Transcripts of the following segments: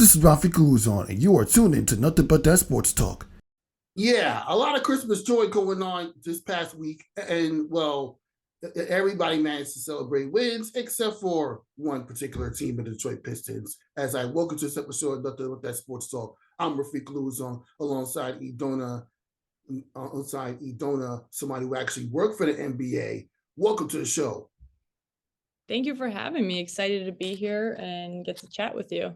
this is Rafi Guzon, and you are tuned in to Nothing But That Sports Talk. Yeah, a lot of Christmas joy going on this past week, and well, everybody managed to celebrate wins except for one particular team, the Detroit Pistons. As I welcome to this episode of Nothing But That Sports Talk, I'm Rafiq Luzon alongside Edona, somebody who actually worked for the NBA. Welcome to the show. Thank you for having me. Excited to be here and get to chat with you.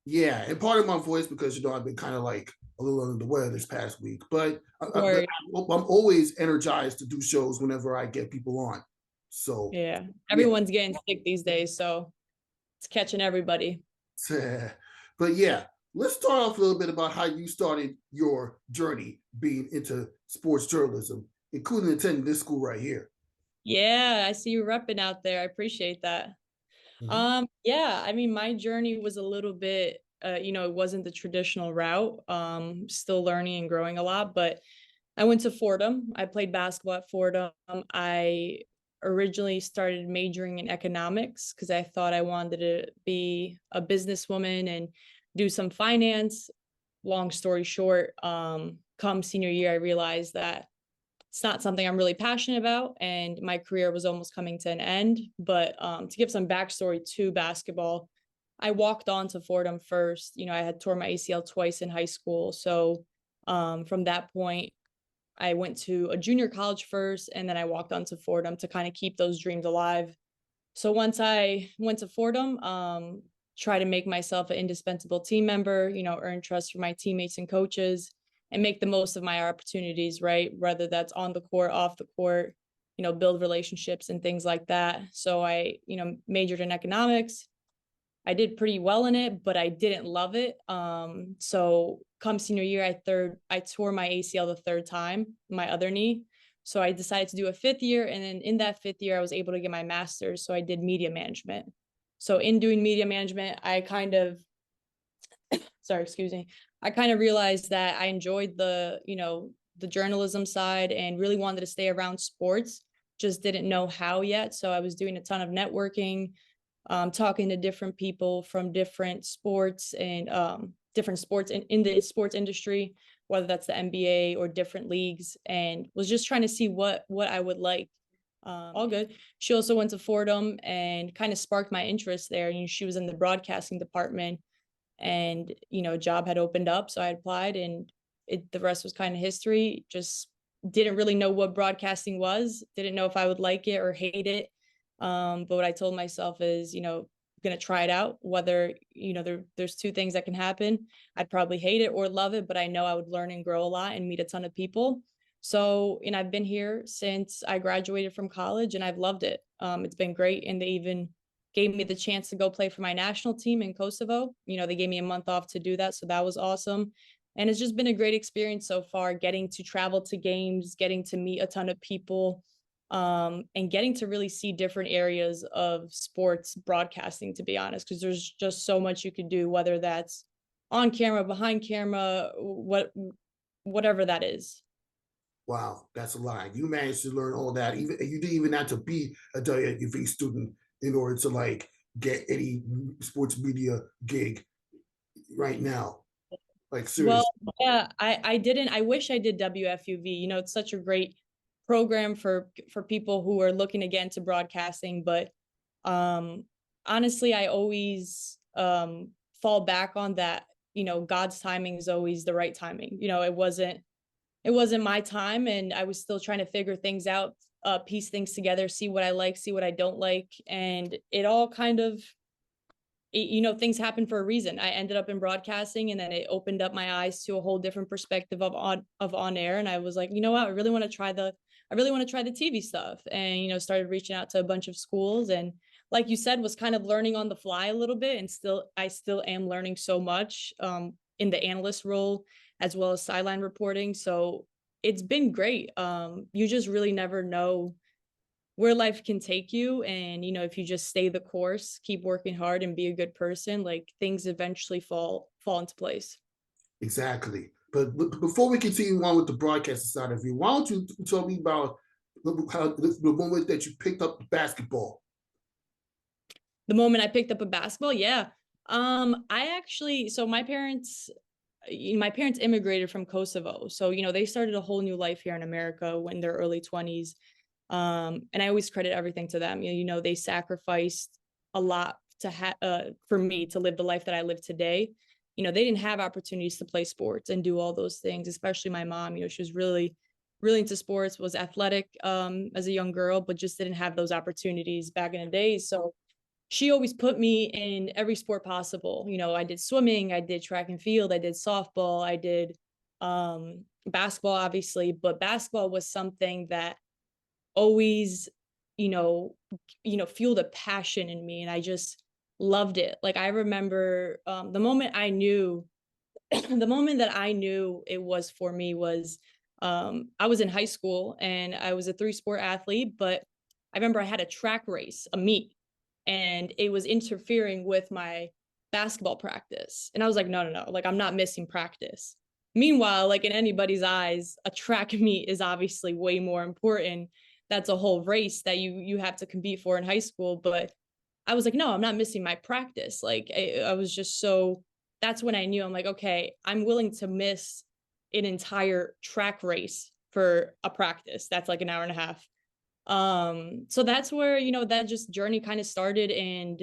Yeah, and part of my voice because I've been kind of like a little under the weather this past week, but I'm always energized to do shows whenever I get people on. So yeah, everyone's getting sick these days, so it's catching everybody. But yeah, let's start off a little bit about how you started your journey being into sports journalism, including attending this school right here. Yeah, I see you repping out there. I appreciate that. Yeah, I mean, my journey was a little bit, it wasn't the traditional route. Still learning and growing a lot, but I went to Fordham. I played basketball at Fordham. I originally started majoring in economics because I thought I wanted to be a businesswoman and do some finance. Long story short, come senior year, I realized that it's not something I'm really passionate about, and my career was almost coming to an end. But to give some backstory to basketball, I walked on to Fordham first. I had tore my ACL twice in high school. So from that point, I went to a junior college first, and then I walked on to Fordham to kind of keep those dreams alive. So once I went to Fordham, try to make myself an indispensable team member, earn trust from my teammates and coaches, and make the most of my opportunities, right? Whether that's on the court, off the court, build relationships and things like that. So I, majored in economics. I did pretty well in it, but I didn't love it. So come senior year, I tore my ACL the third time, my other knee. So I decided to do a fifth year. And then in that fifth year, I was able to get my master's. So I did media management. So in doing media management, I kind of realized that I enjoyed the journalism side and really wanted to stay around sports, just didn't know how yet. So I was doing a ton of networking, talking to different people from different sports and different sports in the sports industry, whether that's the NBA or different leagues, and was just trying to see what I would like. All good. She also went to Fordham and kind of sparked my interest there. She was in the broadcasting department, and a job had opened up, so I applied, and the rest was kind of history. Just didn't really know what broadcasting was, didn't know if I would like it or hate it. But what I told myself is, gonna try it out. Whether there's two things that can happen. I'd probably hate it or love it, but I know I would learn and grow a lot and meet a ton of people. So, I've been here since I graduated from college, and I've loved it. It's been great, and they even gave me the chance to go play for my national team in Kosovo. They gave me a month off to do that, so that was awesome. And it's just been a great experience so far, getting to travel to games, getting to meet a ton of people, and getting to really see different areas of sports broadcasting, to be honest, because there's just so much you could do, whether that's on camera, behind camera, whatever that is. Wow, that's a lot. You managed to learn all that. Even you didn't even have to be a WFV student in order to like get any sports media gig right now. Like seriously. Well, yeah, I didn't. I wish I did WFUV. It's such a great program for people who are looking to get into broadcasting, but honestly, I always fall back on that. God's timing is always the right timing. It wasn't my time, and I was still trying to figure things out, piece things together, see what I like, see what I don't like, and it all kind of, things happen for a reason. I ended up in broadcasting, and then it opened up my eyes to a whole different perspective of on air, and I was like, what, I really want to try the TV stuff, and started reaching out to a bunch of schools, and like you said, was kind of learning on the fly a little bit, and I still am learning so much in the analyst role as well as sideline reporting. So it's been great. You just really never know where life can take you. And, if you just stay the course, keep working hard and be a good person, like things eventually fall into place. Exactly. But before we continue on with the broadcast side of you, why don't you tell me about how the moment that you picked up basketball? The moment I picked up a basketball, yeah. I actually, so my parents immigrated from Kosovo. So, they started a whole new life here in America in their early 20s. And I always credit everything to them. They sacrificed a lot for me to live the life that I live today. They didn't have opportunities to play sports and do all those things, especially my mom. She was really, really into sports, was athletic as a young girl, but just didn't have those opportunities back in the days. So she always put me in every sport possible. I did swimming, I did track and field, I did softball, I did basketball, obviously, but basketball was something that always, you know, fueled a passion in me, and I just loved it. Like I remember the moment I knew, the moment that I knew it was for me was I was in high school and I was a three-sport athlete, but I remember I had a track race, a meet, and it was interfering with my basketball practice. And I was like, no, no, no, like I'm not missing practice. Meanwhile, like in anybody's eyes, a track meet is obviously way more important. That's a whole race that you have to compete for in high school. But I was like, no, I'm not missing my practice. Like I was just so, that's when I knew, I'm like, okay, I'm willing to miss an entire track race for a practice. That's like an hour and a half. So that's where, that just journey kind of started. And,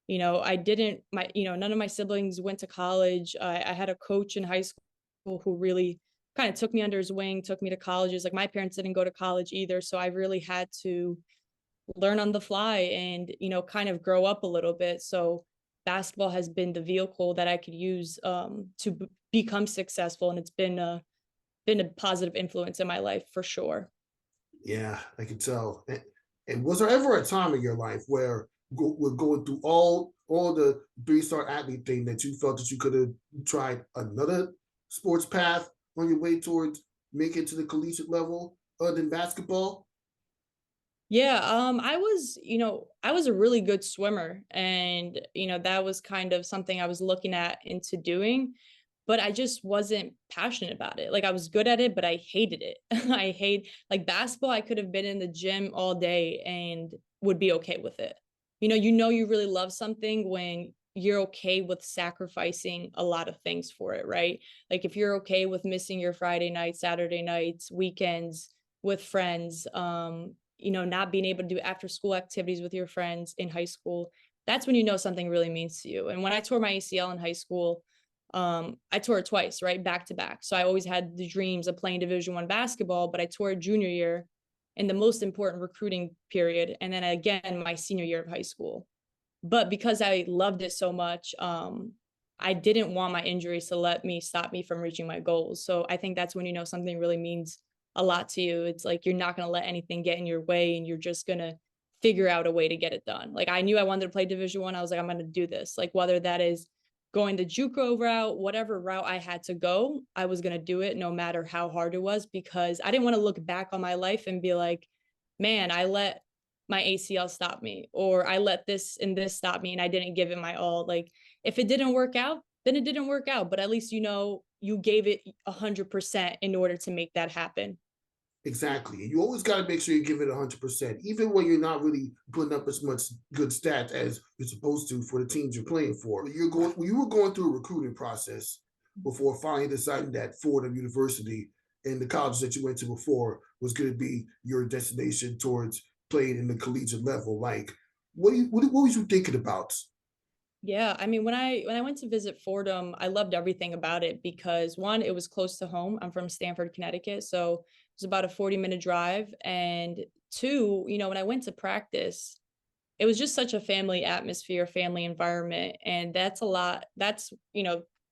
I didn't, none of my siblings went to college. I had a coach in high school who really kind of took me under his wing, took me to colleges. Like my parents didn't go to college either. So I really had to learn on the fly and, kind of grow up a little bit. So basketball has been the vehicle that I could use to become successful. And it's been a positive influence in my life for sure. Yeah, I can tell. And was there ever a time in your life where we're going through all the 3-star athlete thing that you felt that you could have tried another sports path on your way towards making it to the collegiate level other than basketball? Yeah, I was a really good swimmer, and that was kind of something I was looking at into doing, but I just wasn't passionate about it. Like I was good at it, but I hated it. I hate like basketball, I could have been in the gym all day and would be okay with it. You really love something when you're okay with sacrificing a lot of things for it, right? Like if you're okay with missing your Friday nights, Saturday nights, weekends with friends, not being able to do after school activities with your friends in high school, that's when something really means to you. And when I tore my ACL in high school, I tore it twice, right? Back to back. So I always had the dreams of playing Division I basketball, but I tore it junior year in the most important recruiting period. And then again, my senior year of high school. But because I loved it so much, I didn't want my injuries to stop me from reaching my goals. So I think that's when something really means a lot to you. It's like you're not going to let anything get in your way, and you're just going to figure out a way to get it done. Like I knew I wanted to play Division I. I was like, I'm going to do this. Like whether that is going the JUCO route, whatever route I had to go, I was going to do it no matter how hard it was, because I didn't want to look back on my life and be like, man, I let my ACL stop me, or I let this and this stop me and I didn't give it my all. Like if it didn't work out, then it didn't work out, but at least you gave it 100% in order to make that happen. Exactly. And you always got to make sure you give it 100%, even when you're not really putting up as much good stats as you're supposed to for the teams you're playing for. When you were going through a recruiting process before finally deciding that Fordham University and the college that you went to before was going to be your destination towards playing in the collegiate level. Like, what was you thinking about? Yeah, I mean, when I went to visit Fordham, I loved everything about it because one, it was close to home. I'm from Stamford, Connecticut, so it was about a 40-minute drive. And two, when I went to practice, it was just such a family atmosphere, family environment, and that's a lot. That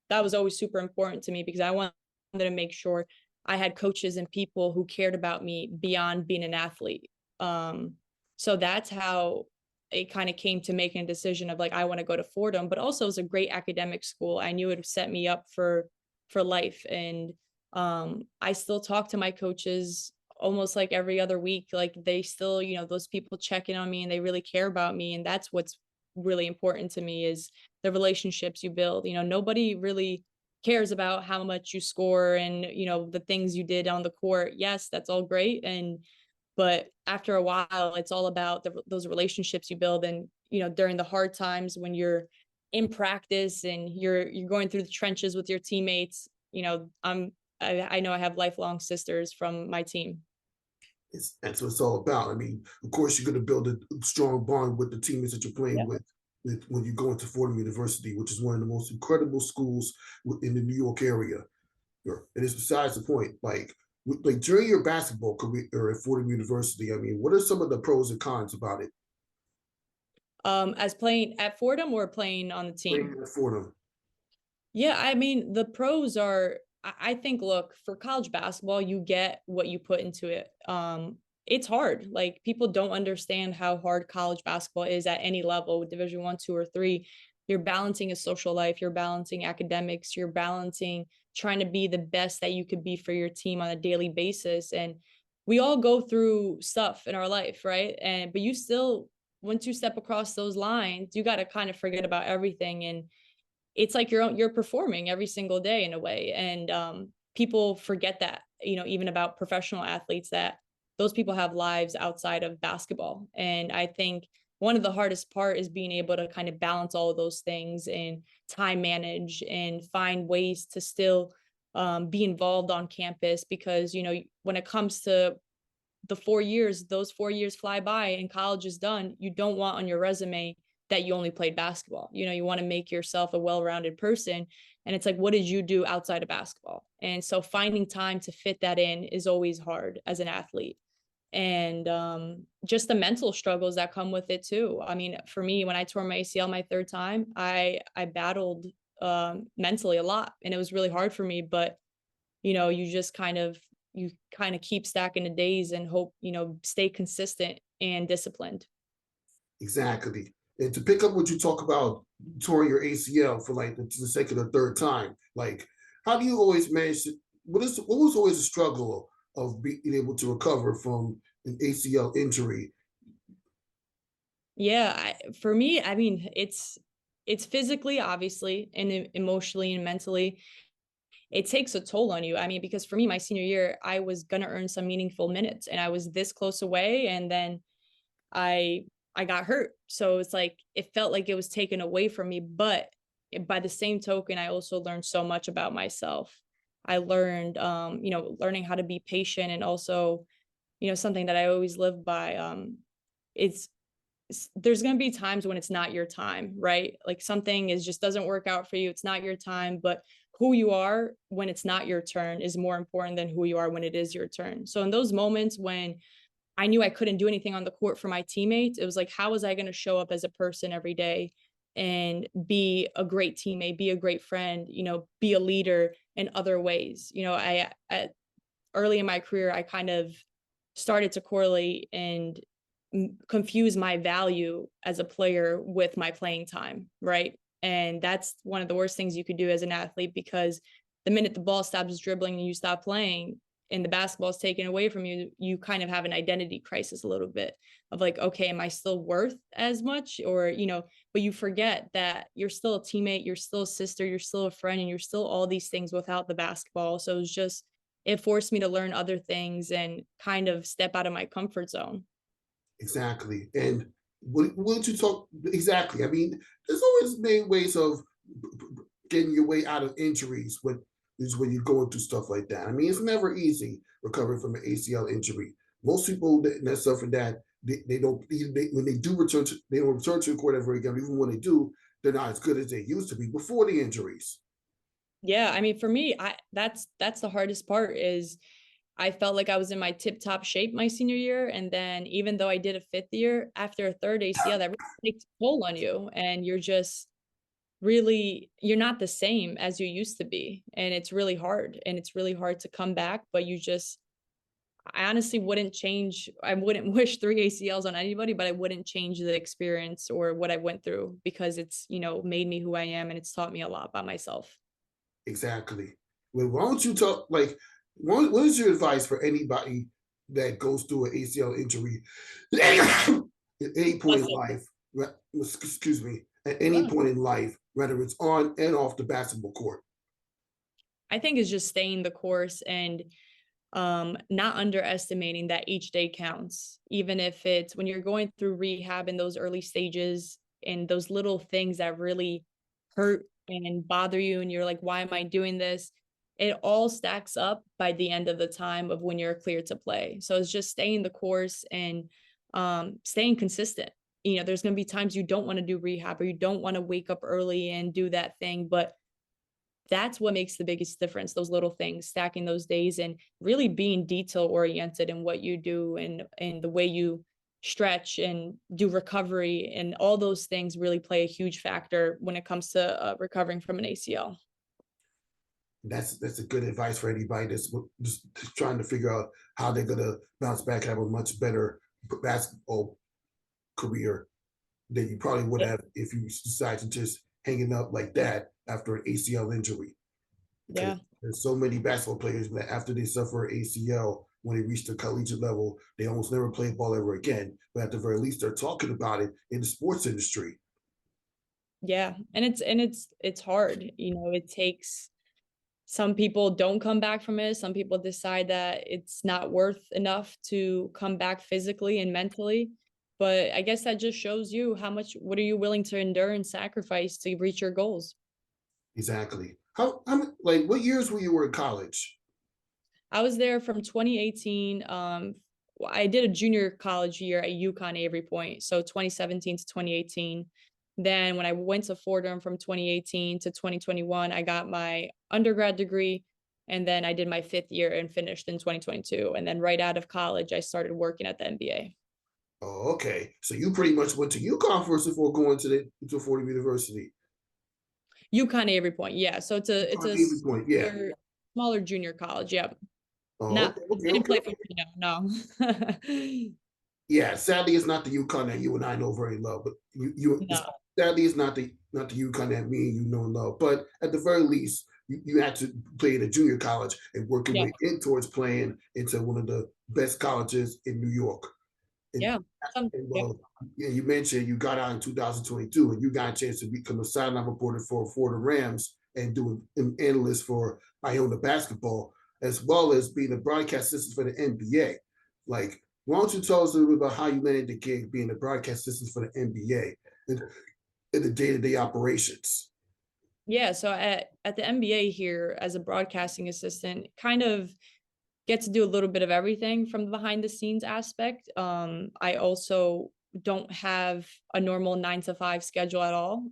was always super important to me because I wanted to make sure I had coaches and people who cared about me beyond being an athlete. So that's how it kind of came to making a decision of like I want to go to Fordham, but also it was a great academic school. I knew it would set me up for life, and I still talk to my coaches almost like every other week. Like they still, those people check in on me and they really care about me, and that's what's really important to me is the relationships you build. Nobody really cares about how much you score and the things you did on the court. Yes, that's all great, but after a while it's all about those relationships you build. And during the hard times when you're in practice and you're going through the trenches with your teammates, I know I have lifelong sisters from my team. That's what it's all about. I mean, of course, you're going to build a strong bond with the teammates that you're playing Yeah. with when you go into Fordham University, which is one of the most incredible schools in the New York area. It is besides the point. Like during your basketball career at Fordham University, I mean, what are some of the pros and cons about it? As playing at Fordham or playing on the Playing team? at Fordham. Yeah, I mean, the pros are, I think, look, for college basketball, you get what you put into it. It's hard. Like people don't understand how hard college basketball is at any level, Division I, two, or three. You're balancing a social life, you're balancing academics, you're balancing trying to be the best that you could be for your team on a daily basis. And we all go through stuff in our life, right? And but you still, once you step across those lines, you got to kind of forget about everything. And it's like you're performing every single day in a way. And people forget that, even about professional athletes, that those people have lives outside of basketball. And I think one of the hardest part is being able to kind of balance all of those things and time manage and find ways to still be involved on campus, because when it comes to the 4 years, those 4 years fly by and college is done. You don't want on your resume that you only played basketball. You want to make yourself a well-rounded person. And it's like, what did you do outside of basketball? And so finding time to fit that in is always hard as an athlete. And just the mental struggles that come with it too. I mean, for me, when I tore my ACL my third time, I battled mentally a lot, and it was really hard for me. But you kind of keep stacking the days and hope, stay consistent and disciplined. Exactly. And to pick up what you talk about touring your ACL for like the second or third time, like how do you always manage to, what was always a struggle of being able to recover from an ACL injury? Yeah, for me, I mean, it's physically, obviously, and emotionally and mentally. It takes a toll on you. I mean, because for me, my senior year, I was gonna earn some meaningful minutes, and I was this close away, and then I I got hurt. So it's like it felt like it was taken away from me. But by the same token, I also learned so much about myself. I learned, learning how to be patient, and also, something that I always live by. It's there's going to be times when it's not your time, right? Like something is just doesn't work out for you. It's not your time, but who you are when it's not your turn is more important than who you are when it is your turn. So in those moments when I knew I couldn't do anything on the court for my teammates, it was like, how was I going to show up as a person every day and be a great teammate, be a great friend, be a leader in other ways? I early in my career, I kind of started to correlate and confuse my value as a player with my playing time, right? And that's one of the worst things you could do as an athlete, because the minute the ball stops dribbling and you stop playing and the basketball is taken away from you, you kind of have an identity crisis a little bit of like, okay, am I still worth as much? Or, but you forget that you're still a teammate, you're still a sister, you're still a friend, and you're still all these things without the basketball. So it forced me to learn other things and kind of step out of my comfort zone. Exactly. And what you talk exactly? I mean, there's always many ways of getting your way out of injuries when you're going through stuff like that. I mean, it's never easy recovering from an ACL injury. Most people that suffer that they don't when they do return to they don't return to the court ever again. Even when they do, they're not as good as they used to be before the injuries. Yeah, I mean, for me, that's the hardest part is I felt like I was in my tip top shape my senior year. And then even though I did a fifth year, after a third ACL, that really takes a toll on you. And you're not the same as you used to be. And it's really hard. And it's really hard to come back. But I honestly wouldn't change. I wouldn't wish three ACLs on anybody, but I wouldn't change the experience or what I went through, because it's, made me who I am, and it's taught me a lot about myself. Exactly. Well, why don't you talk like what is your advice for anybody that goes through an ACL injury at any point in life? Excuse me, at any point in life, whether it's on and off the basketball court. I think is just staying the course and not underestimating that each day counts, even if it's when you're going through rehab in those early stages and those little things that really hurt and bother you and you're like, why am I doing this? It all stacks up by the end of the time of when you're cleared to play. So it's just staying the course and staying consistent. There's going to be times you don't want to do rehab or you don't want to wake up early and do that thing, but that's what makes the biggest difference, those little things, stacking those days and really being detail oriented in what you do and the way you stretch and do recovery, and all those things really play a huge factor when it comes to recovering from an ACL. That's a good advice for anybody that's just trying to figure out how they're going to bounce back, have a much better basketball career than you probably would have if you decide to just hanging up like that after an ACL injury. Yeah. There's so many basketball players that after they suffer ACL, when they reach the collegiate level, they almost never play ball ever again. But at the very least, they're talking about it in the sports industry. Yeah. And it's hard. It takes, some people don't come back from it. Some people decide that it's not worth enough to come back physically and mentally. But I guess that just shows you what are you willing to endure and sacrifice to reach your goals? Exactly. How like what years were you in college? I was there from 2018. I did a junior college year at UConn Avery Point, so 2017 to 2018. Then when I went to Fordham from 2018 to 2021, I got my undergrad degree, and then I did my 5th year and finished in 2022. And then right out of college, I started working at the NBA. Oh, okay. So you pretty much went to UConn first before going to Fordham University. UConn Avery Point, yeah. So it's a Avery Point, yeah. smaller junior college, yeah. Oh, Didn't play football, no. Yeah, sadly, it's not the UConn that you and I know very well, but No. sadly, it's not the UConn that me and you know and love. But at the very least, you had to play in a junior college and work your way in towards playing into one of the best colleges in New York. And, Yeah. you mentioned you got out in 2022 and you got a chance to become a sideline reporter for Fordham Rams and doing an analyst for Iona basketball, as well as being a broadcast assistant for the NBA. Like, why don't you tell us a little bit about how you landed the gig being a broadcast assistant for the NBA and in the day-to-day operations? Yeah, so at the NBA here as a broadcasting assistant, kind of get to do a little bit of everything from the behind the scenes aspect. I also don't have a normal 9 to 5 schedule at all.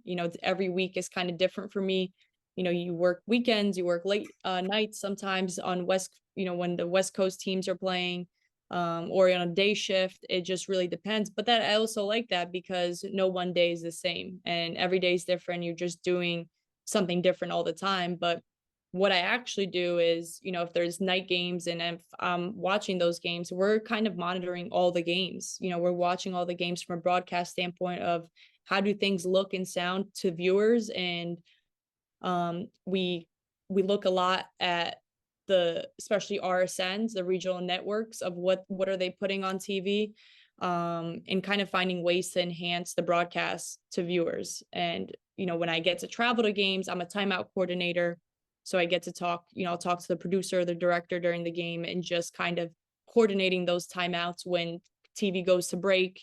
Every week is kind of different for me. You work weekends, you work late nights sometimes on when the West Coast teams are playing, or on a day shift. It just really depends. But I also like that because no one day is the same and every day is different. You're just doing something different all the time. But what I actually do is, if there's night games and if I'm watching those games, we're kind of monitoring all the games. We're watching all the games from a broadcast standpoint of how do things look and sound to viewers. And we look a lot at especially RSNs, the regional networks, of what are they putting on TV, and kind of finding ways to enhance the broadcast to viewers. And, when I get to travel to games, I'm a timeout coordinator. So I get to talk, I'll talk to the producer, the director during the game, and just kind of coordinating those timeouts when TV goes to break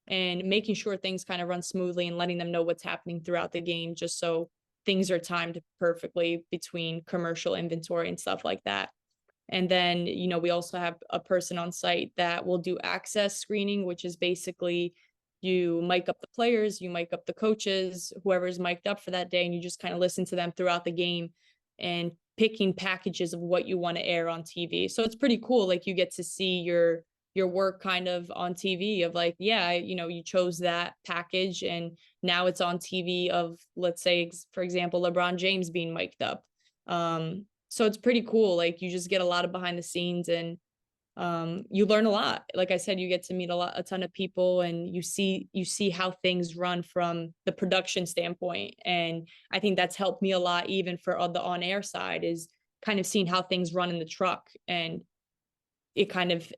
and making sure things kind of run smoothly and letting them know what's happening throughout the game, just so things are timed perfectly between commercial inventory and stuff like that. And then, we also have a person on site that will do access screening, which is basically you mic up the players, you mic up the coaches, whoever's mic'd up for that day, and you just kind of listen to them throughout the game and picking packages of what you want to air on TV. So it's pretty cool. Like, you get to see your work kind of on TV of like, yeah, you chose that package and now it's on TV of, let's say, for example, LeBron James being mic'd up. So it's pretty cool. Like, you just get a lot of behind the scenes and you learn a lot. Like I said, you get to meet a ton of people, and you see how things run from the production standpoint. And I think that's helped me a lot, even for the on-air side, is kind of seeing how things run in the truck. And it kind of,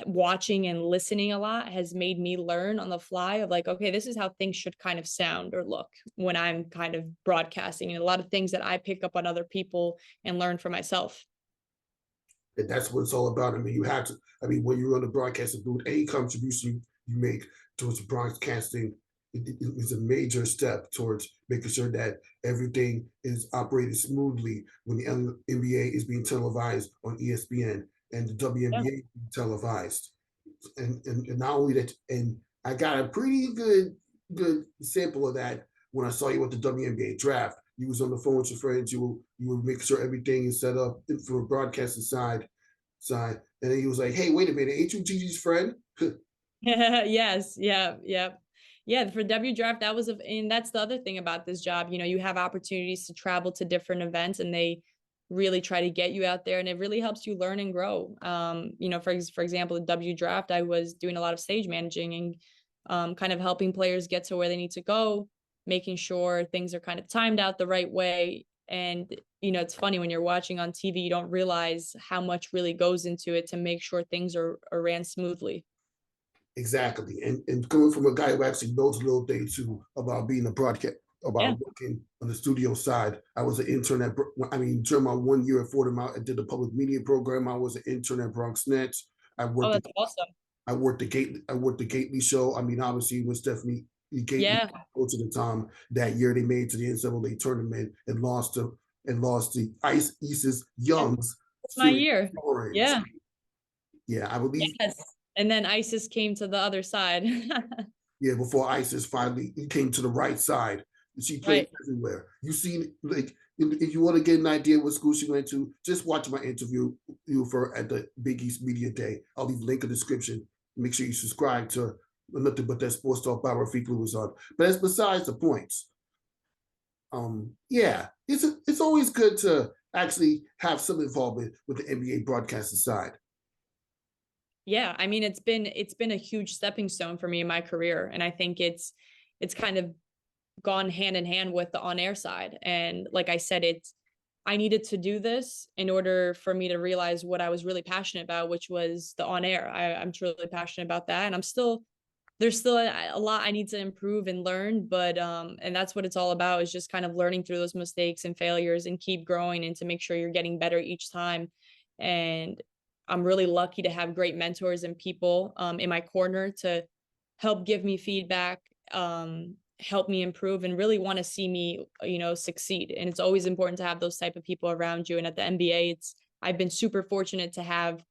watching and listening a lot has made me learn on the fly of like, okay, this is how things should kind of sound or look when I'm kind of broadcasting, and a lot of things that I pick up on other people and learn for myself. And that's what it's all about. When you're on the broadcasting booth, any contribution you make towards broadcasting it was a major step towards making sure that everything is operated smoothly when the NBA is being televised on ESPN and the Yeah. WNBA being televised. And not only that, and I got a pretty good sample of that when I saw you at the WNBA draft. You was on the phone with your friends. You were making sure everything is set up from a broadcasting side, and then he was like, "Hey, wait a minute, ain't you Gigi's friend?" Yes. Yeah. Yeah. Yeah. For W draft, and that's the other thing about this job. You have opportunities to travel to different events, and they really try to get you out there, and it really helps you learn and grow. For example, the W draft, I was doing a lot of stage managing and kind of helping players get to where they need to go, making sure things are kind of timed out the right way. And it's funny when you're watching on TV, you don't realize how much really goes into it to make sure things are ran smoothly. Exactly. And coming from a guy who actually knows a little thing too about being a broadcast, Yeah. about working on the studio side. I was an intern during my 1 year at Fordham, I did the public media program. I was an intern at Bronx Nets. I Oh, worked that's awesome. I worked the Gately show. I mean, obviously when Stephanie Gately Yeah. coach at the time, that year they made it to the NCAA tournament and lost to Isis Yeah. Young's That's my Phoenix year. Orange. Yeah. Yeah, I believe. Yes. And then ISIS came to the other side. Yeah, before ISIS finally came to the right side. She played Right. everywhere. You see, like, if you want to get an idea what school she went to, just watch my interview for at the Big East Media Day. I'll leave a link in the description. Make sure you subscribe to Nothing But That Sports Talk by Rafiq was on. But that's besides the points. Yeah, it's always good to actually have some involvement with the NBA broadcasting side. Yeah, I mean it's been a huge stepping stone for me in my career, and I think it's kind of gone hand in hand with the on-air side. And like I said, I needed to do this in order for me to realize what I was really passionate about, which was the on-air. I'm truly passionate about that, and there's still a lot I need to improve and learn, but and that's what it's all about, is just kind of learning through those mistakes and failures and keep growing and to make sure you're getting better each time. And I'm really lucky to have great mentors and people in my corner to help give me feedback, help me improve, and really want to see me succeed. And it's always important to have those type of people around you. And at the NBA, I've been super fortunate to have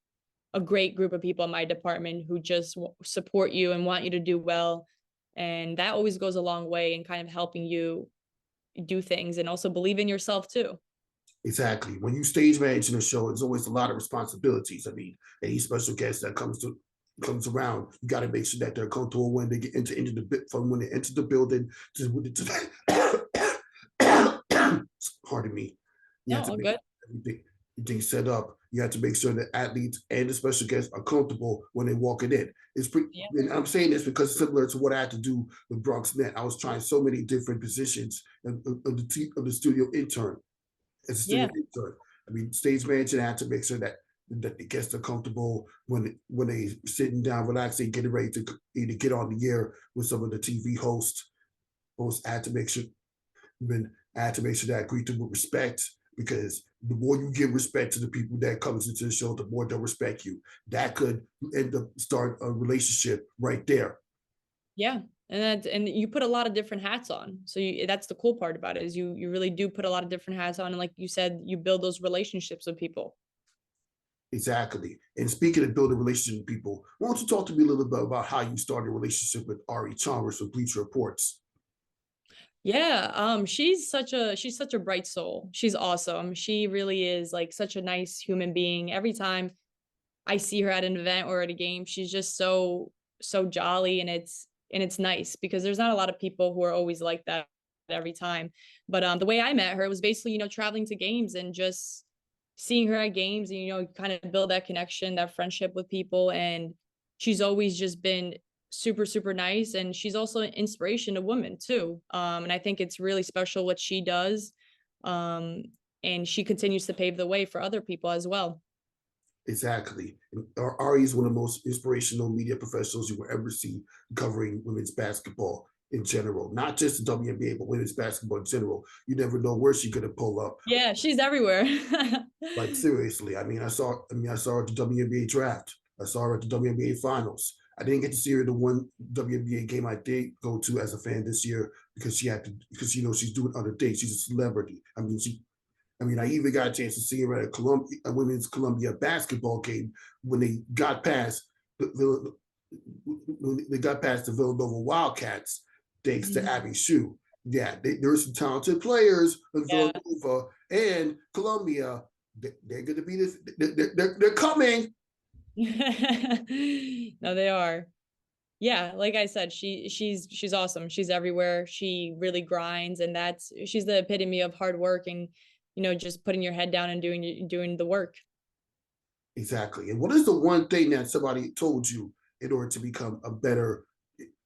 a great group of people in my department who just support you and want you to do well. And that always goes a long way in kind of helping you do things and also believe in yourself too. Exactly. When you stage manage in a show, there's always a lot of responsibilities. I mean, any special guest that comes around, you got to make sure that they're comfortable when they get into the bit from when they enter the building pardon me. You No, have to all make good. everything set up. You have to make sure that athletes and the special guests are comfortable when they walk it in. It's pretty. Yeah. And I'm saying this because similar to what I had to do with Bronx Net, I was trying so many different positions of the studio intern. As a Yeah. studio intern, I mean, stage management had to make sure that the guests are comfortable when they sitting down, relaxing, getting ready to either get on the air with some of the TV hosts. I had to make sure that I greet them with respect, because the more you give respect to the people that comes into the show, the more they'll respect you. That could end up start a relationship right there. Yeah. And you put a lot of different hats on. So that's the cool part about it, is you really do put a lot of different hats on. And like you said, you build those relationships with people. Exactly. And speaking of building relationships with people, why don't you talk to me a little bit about how you started a relationship with Ari Chalmers from Bleacher Reports? Yeah, she's such a bright soul. She's awesome. She really is like such a nice human being. Every time I see her at an event or at a game, she's just so jolly, and it's nice because there's not a lot of people who are always like that every time. But the way I met her was basically, traveling to games and just seeing her at games, and kind of build that connection, that friendship with people. And she's always just been super super nice, and she's also an inspiration to women too. And I think it's really special what she does. um and she continues to pave the way for other people as well. Exactly. Ari is one of the most inspirational media professionals you will ever see covering women's basketball in general, not just the WNBA, but women's basketball in general. You never know where she's gonna pull up. Yeah, she's everywhere. Like seriously, I mean, I saw her at the WNBA draft. I saw her at the WNBA finals. I didn't get to see her the one WNBA game I did go to as a fan this year because because she's doing other things. She's a celebrity. I even got a chance to see her at a women's Columbia basketball game when they got past the Villanova Wildcats, thanks to Abby Shue. Yeah, there are some talented players in Villanova and Columbia. They're going to be this. They're coming. No, they are. Yeah, like I said, she's awesome. She's everywhere. She really grinds, and she's the epitome of hard work and just putting your head down and doing the work. Exactly. And what is the one thing that somebody told you in order to become a better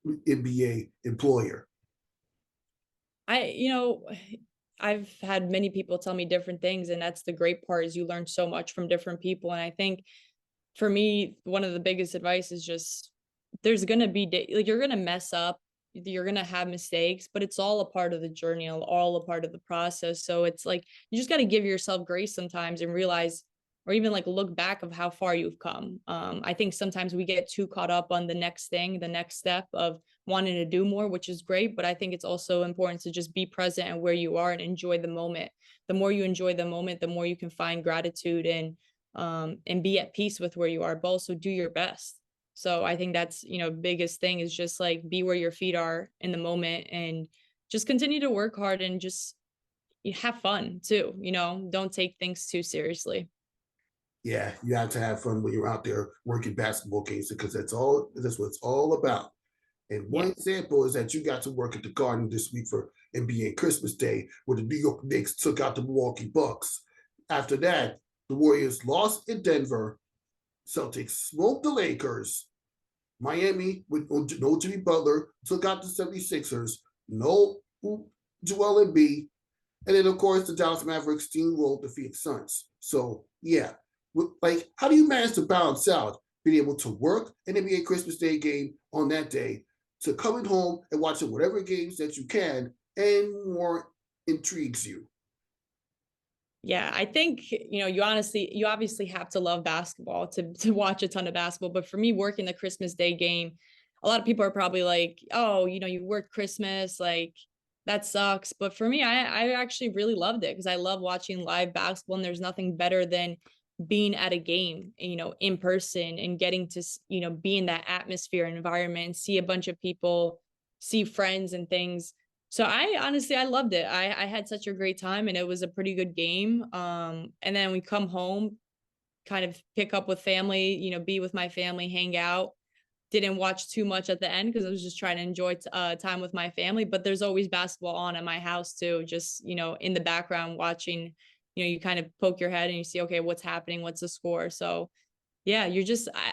NBA employer? I've had many people tell me different things, and that's the great part is you learn so much from different people. And I think for me, one of the biggest advice is just there's gonna be you're gonna mess up, you're gonna have mistakes, but it's all a part of the journey, all a part of the process. So it's like you just got to give yourself grace sometimes and realize, or even like look back of how far you've come. I think sometimes we get too caught up on the next thing, the next step of wanting to do more, which is great. But I think it's also important to just be present and where you are and enjoy the moment. The more you enjoy the moment, the more you can find gratitude and be at peace with where you are, but also do your best. So I think that's, biggest thing is just like be where your feet are in the moment and just continue to work hard and just have fun too. Don't take things too seriously. Yeah, you have to have fun when you're out there working basketball games because that's what it's all about. And one example is that you got to work at the Garden this week for NBA Christmas Day, where the New York Knicks took out the Milwaukee Bucks. After that, the Warriors lost in Denver. Celtics smoked the Lakers. Miami, with no Jimmy Butler, took out the 76ers. No Joel Embiid. And then, of course, the Dallas Mavericks steamrolled the Phoenix Suns. So, yeah. Like, how do you manage to balance out being able to work an NBA Christmas Day game on that day to coming home and watching whatever games that you can and more intrigues you? Yeah, I think, you obviously have to love basketball to watch a ton of basketball. But for me, working the Christmas Day game, a lot of people are probably like, oh, you work Christmas, like that sucks. But for me, I actually really loved it because I love watching live basketball, and there's nothing better than being at a game, in person and getting to, be in that atmosphere and environment and see a bunch of people, see friends and things. So I loved it. I had such a great time and it was a pretty good game. And then we come home, kind of pick up with family, be with my family, hang out. Didn't watch too much at the end because I was just trying to enjoy time with my family. But there's always basketball on at my house too, just, in the background watching. You kind of poke your head and you see, okay, what's happening? What's the score? So yeah,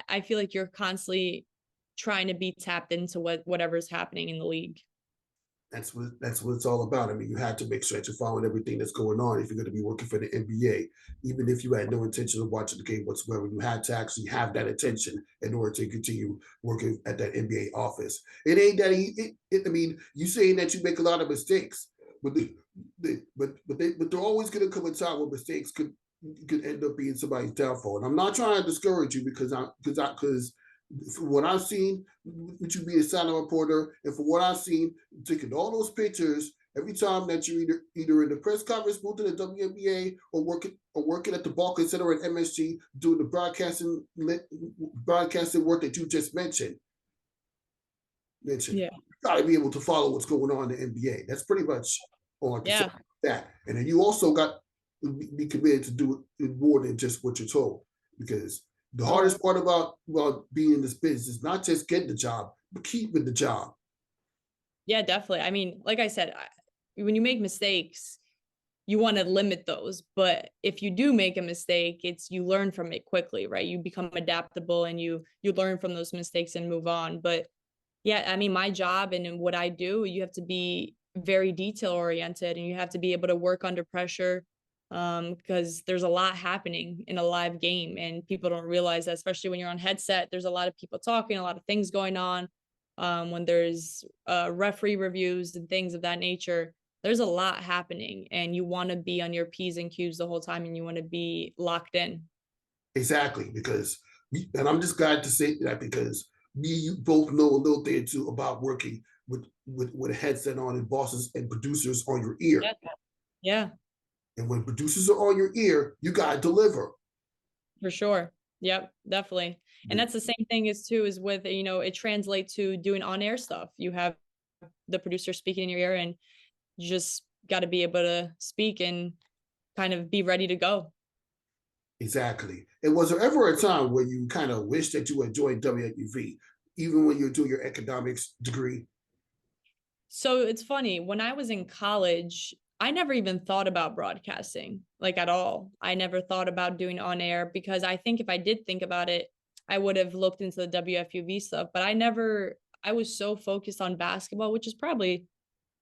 I feel like you're constantly trying to be tapped into whatever's happening in the league. That's what it's all about. I mean, you have to make sure that you're following everything that's going on if you're going to be working for the NBA. Even if you had no intention of watching the game whatsoever, you had to actually have that intention in order to continue working at that NBA office. It ain't that I mean, you saying that you make a lot of mistakes, but they're always going to come a time where mistakes could end up being somebody's downfall. And I'm not trying to discourage you because from what I've seen, with you being a silent reporter, and from what I've seen, taking all those pictures every time that you're either in the press conference booth in the WNBA or working at the Barclays Center at MSG doing the broadcasting work that you just mentioned. Yeah. You got to be able to follow what's going on in the NBA. That's pretty much all I can say about that. And then you also got to be committed to do it more than just what you're told, because the hardest part about being in this business is not just getting the job, but keeping the job. Yeah, definitely. I mean, like I said, when you make mistakes, you want to limit those. But if you do make a mistake, you learn from it quickly, right? You become adaptable and you learn from those mistakes and move on. But yeah, I mean, my job and what I do, you have to be very detail oriented and you have to be able to work under pressure. Because there's a lot happening in a live game and people don't realize that, especially when you're on headset, there's a lot of people talking, a lot of things going on. When there's referee reviews and things of that nature, there's a lot happening and you want to be on your P's and Q's the whole time and you want to be locked in. Exactly, and I'm just glad to say that because me and you both know a little thing or two about working with a headset on and bosses and producers on your ear. Yeah. Yeah. And when producers are on your ear, you gotta deliver. For sure. Yep, definitely. And that's the same thing as too, is with, you know, it translates to doing on-air stuff. You have the producer speaking in your ear, and you just got to be able to speak and kind of be ready to go. Exactly. And was there ever a time where you kind of wish that you had joined WFUV, even when you were doing your economics degree? So it's funny, when I was in college, I never even thought about broadcasting, like, at all. I never thought about doing on air, because I think if I did think about it, I would have looked into the WFUV stuff, but I was so focused on basketball, which is probably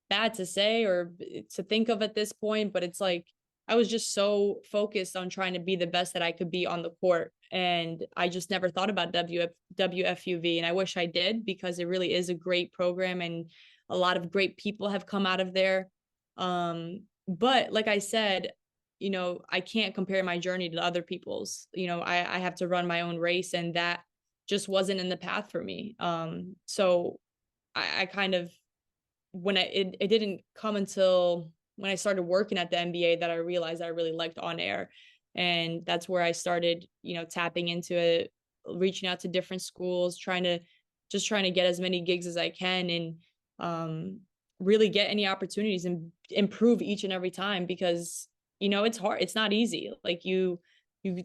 bad to say or to think of at this point, but it's like I was just so focused on trying to be the best that I could be on the court. And I just never thought about WFUV. And I wish I did, because it really is a great program and a lot of great people have come out of there. But like I said, you know, I can't compare my journey to other people's. You know, I have to run my own race, and that just wasn't in the path for me. So I kind of, it didn't come until when I started working at the NBA that I realized I really liked on air. And that's where I started, you know, tapping into it, reaching out to different schools, trying to get as many gigs as I can, and really get any opportunities and improve each and every time, because, you know, it's hard. It's not easy. Like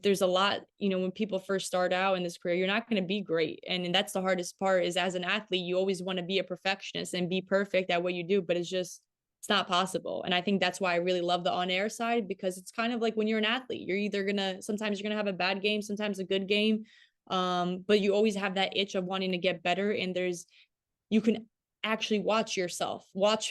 there's a lot, you know, when people first start out in this career, you're not going to be great. And that's the hardest part, is as an athlete, you always want to be a perfectionist and be perfect at what you do, but it's not possible. And I think that's why I really love the on-air side, because it's kind of like when you're an athlete, sometimes you're going to have a bad game, sometimes a good game. But you always have that itch of wanting to get better. And you can actually watch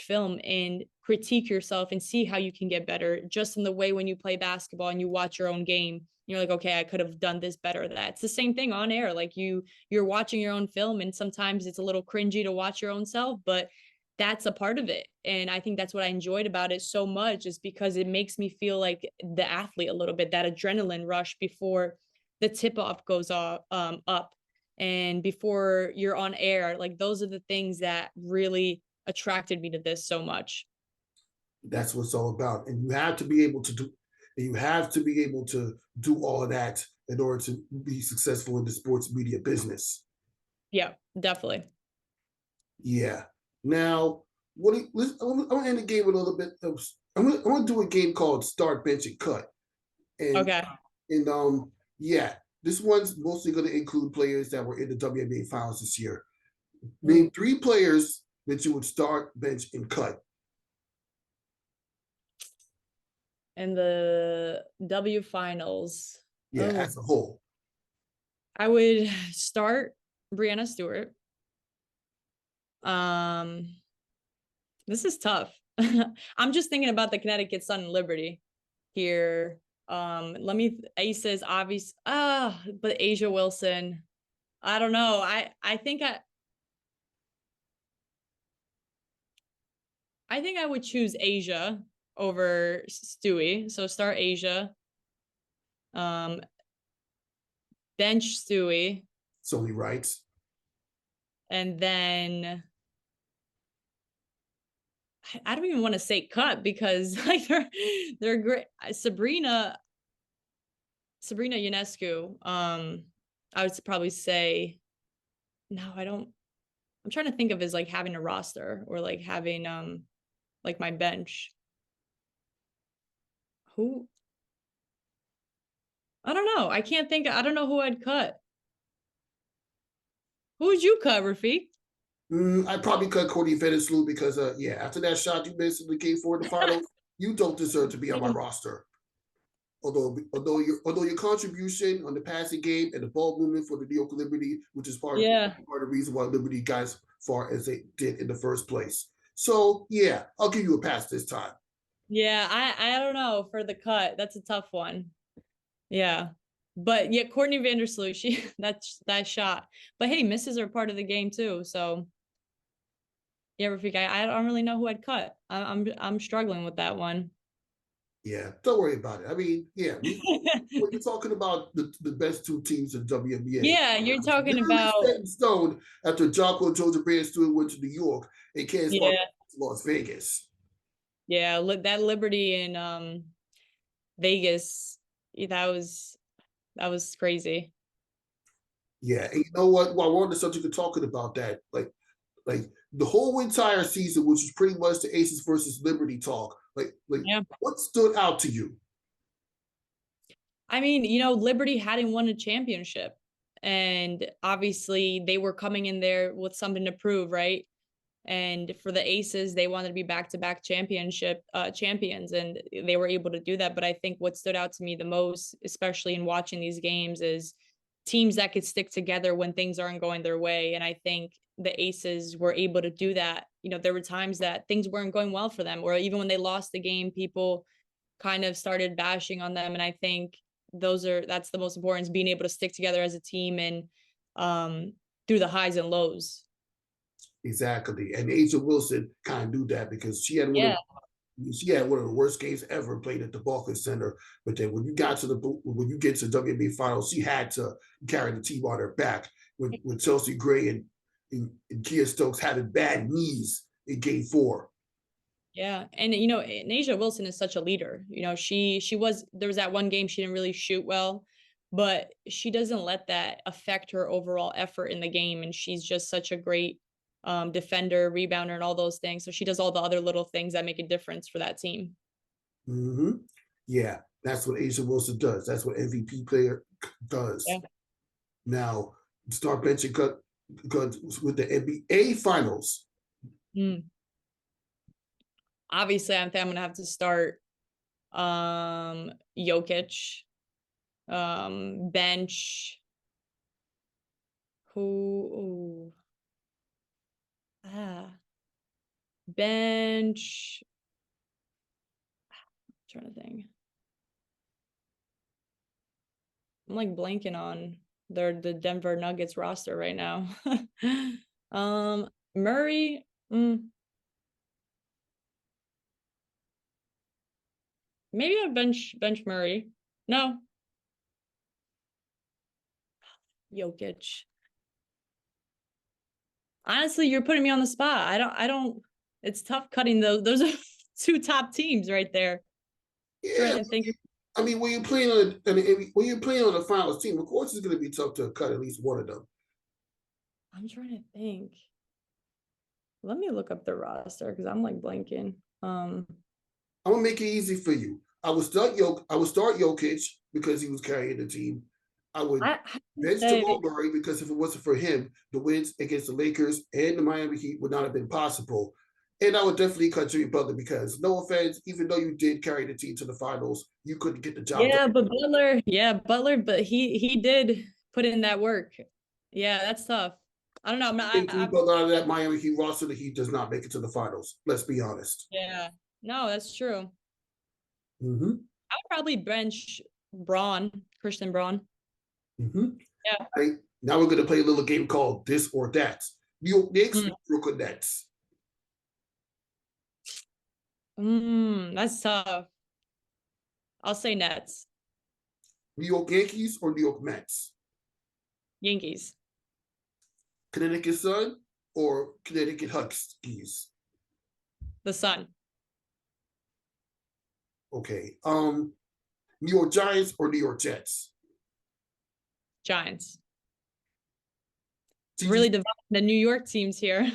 film and critique yourself and see how you can get better, just in the way when you play basketball and you watch your own game, you're like, okay, I could have done this better. That's the same thing on air. Like you're watching your own film, and sometimes it's a little cringy to watch your own self, but that's a part of it. And I think that's what I enjoyed about it so much, is because it makes me feel like the athlete a little bit, that adrenaline rush before the tip off goes up, and before you're on air. Like, those are the things that really attracted me to this so much. That's what it's all about. And you have to be able to do all of that in order to be successful in the sports media business. Yeah, definitely. Yeah. Now, I'm gonna end the game with a little bit of. I'm gonna do a game called Start, Bench, and Cut. And Okay. and yeah, this one's mostly gonna include players that were in the WNBA finals this year. Name 3 players that you would start, bench, and cut. In the W finals. Yeah, Oh, as a whole. I would start Brianna Stewart. This is tough. I'm just thinking about the Connecticut Sun and Liberty here. Ace is obvious. But Asia Wilson. I don't know. I think I would choose Asia over Stewie. So start Asia. Bench Stewie. It's only right. And then I don't even want to say cut, because like they're great. Sabrina Ionescu. I would probably say, no, I don't. I'm trying to think of as like having a roster, or like having like my bench. Who? I don't know. I don't know who I'd cut. Who would you cut, Rafiq? I'd probably cut Courtney Vandersloot because, after that shot you missed in the game 4 of the finals, you don't deserve to be on my roster. Although your contribution on the passing game and the ball movement for the New York Liberty, which is part of the reason why Liberty got as far as they did in the first place. So yeah, I'll give you a pass this time. Yeah, I don't know for the cut. That's a tough one. Yeah. But yeah, Courtney Vandersloot, that shot. But hey, misses are part of the game too. So yeah, Rafiq, I don't really know who I'd cut. I'm struggling with that one. Yeah, don't worry about it. I mean, yeah, when you're talking about the best two teams in WNBA, Yeah, you're it's talking literally about, set in stone after Jocko and Georgia Brand Stewart went to New York and Candace Parker yeah, went to Las Vegas. yeah, that Liberty in Vegas, that was crazy. Yeah, and you know what? While we're on the subject of talking about that, like the whole entire season, which was pretty much the Aces versus Liberty talk, like Yeah. what stood out to you? I mean, Liberty hadn't won a championship. And obviously they were coming in there with something to prove, right? And for the Aces, they wanted to be back-to-back championship champions, and they were able to do that. But I think what stood out to me the most, especially in watching these games, is teams that could stick together when things aren't going their way. And I think the Aces were able to do that. There were times that things weren't going well for them, or even when they lost the game, people kind of started bashing on them. And I think that's the most important, is being able to stick together as a team and through the highs and lows. Exactly, and Asia Wilson kind of knew that because Yeah. she had one of the worst games ever played at the Barclays Center. But then when you get to WNBA Finals, she had to carry the team on her back. When Chelsea Gray and Kia Stokes having bad knees in Game 4. Yeah. And Asia Wilson is such a leader. There was that one game she didn't really shoot well, but she doesn't let that affect her overall effort in the game. And she's just such a great defender, rebounder, and all those things. So she does all the other little things that make a difference for that team. Mm-hmm. Yeah, that's what Asia Wilson does. That's what MVP player does. Yeah. Now, start benching cut with the NBA Finals. Mm. Obviously, I'm going to have to start Jokic, bench. Who? Bench. I'm trying to think. I'm like blanking on the Denver Nuggets roster right now. Murray. Maybe I bench Murray. No. Jokic. Honestly, you're putting me on the spot. I don't it's tough cutting those are two top teams right there. Yeah, Trying to think. I mean, when you're playing on a finals team, of course it's going to be tough to cut at least one of them. I'm trying to think. Let me look up the roster because I'm like blanking. I'm gonna make it easy for you. I would start Jokic because he was carrying the team. I would bench Jamal Murray because if it wasn't for him, the wins against the Lakers and the Miami Heat would not have been possible. And I would definitely cut Jimmy Butler because, no offense, even though you did carry the team to the finals, you couldn't get the job done. But Butler, but he did put in that work. Yeah, that's tough. I don't know. Jimmy Butler out of that Miami Heat roster, the Heat does not make it to the finals. Let's be honest. Yeah, no, that's true. Mm-hmm. I would probably bench Christian Braun. Mm-hmm. Yeah. Right. Now we're going to play a little game called This or That. New York Knicks, Brooklyn Nets. That's tough. I'll say Nets. New York Yankees or New York Mets? Yankees. Connecticut Sun or Connecticut Huskies? The Sun. Okay. New York Giants or New York Jets? Giants. Really dividing the New York teams here.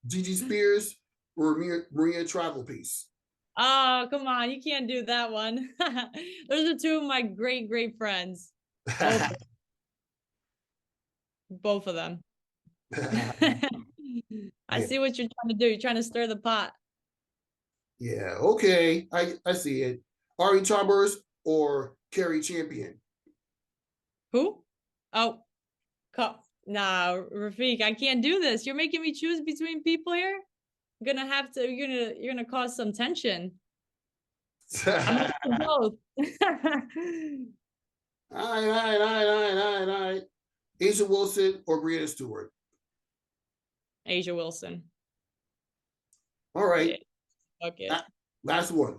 Gigi Spears or Maria Travel Piece? Oh, come on. You can't do that one. Those are two of my great, great friends. Both of them. I see what you're trying to do. You're trying to stir the pot. Yeah, okay. I see it. Ari Chalmers or Carrie Champion? Who? Oh, nah, Rafiq, I can't do this. You're making me choose between people here. I'm gonna have to. You're gonna cause some tension. I'm gonna do both. All right. Asia Wilson or Brianna Stewart? Asia Wilson. All right. Okay. Last one.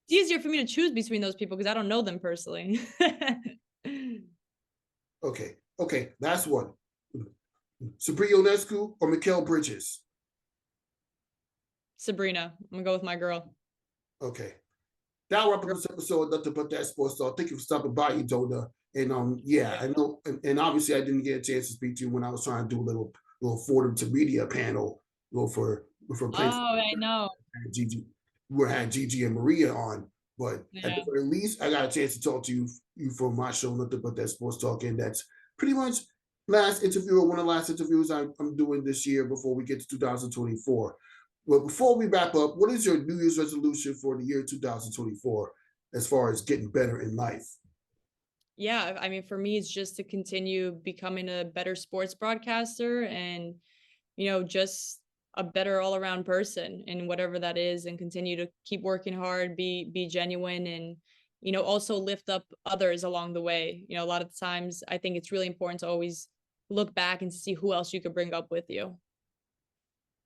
it's easier for me to choose between those people because I don't know them personally. Okay, last one. Sabrina Ionescu or Mikal Bridges? Sabrina, I'm gonna go with my girl. Okay. That'll wrap up this episode of Nothing But That Sports Talk. Thank you for stopping by, Edona. And yeah, I know, and obviously I didn't get a chance to speak to you when I was trying to do a little Fordham to media panel, for place. Oh, I know. Gigi, we had Gigi and Maria on, but at the very least, I got a chance to talk to you from my show, Nothing But That Sports Talk, and that's pretty much last interview or one of the last interviews I'm doing this year before we get to 2024. Well, before we wrap up, what is your New Year's resolution for the year 2024 as far as getting better in life? Yeah, I mean, for me, it's just to continue becoming a better sports broadcaster and, just a better all around person and whatever that is, and continue to keep working hard, be genuine, and, also lift up others along the way. A lot of times I think it's really important to always look back and see who else you could bring up with you.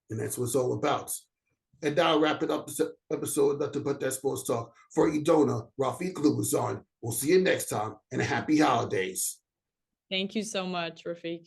And that's what it's all about. And now wrapping up this episode of Nothing But That Sports Talk. For Edona, Rafiq Lubazan. We'll see you next time, and happy holidays. Thank you so much, Rafiq.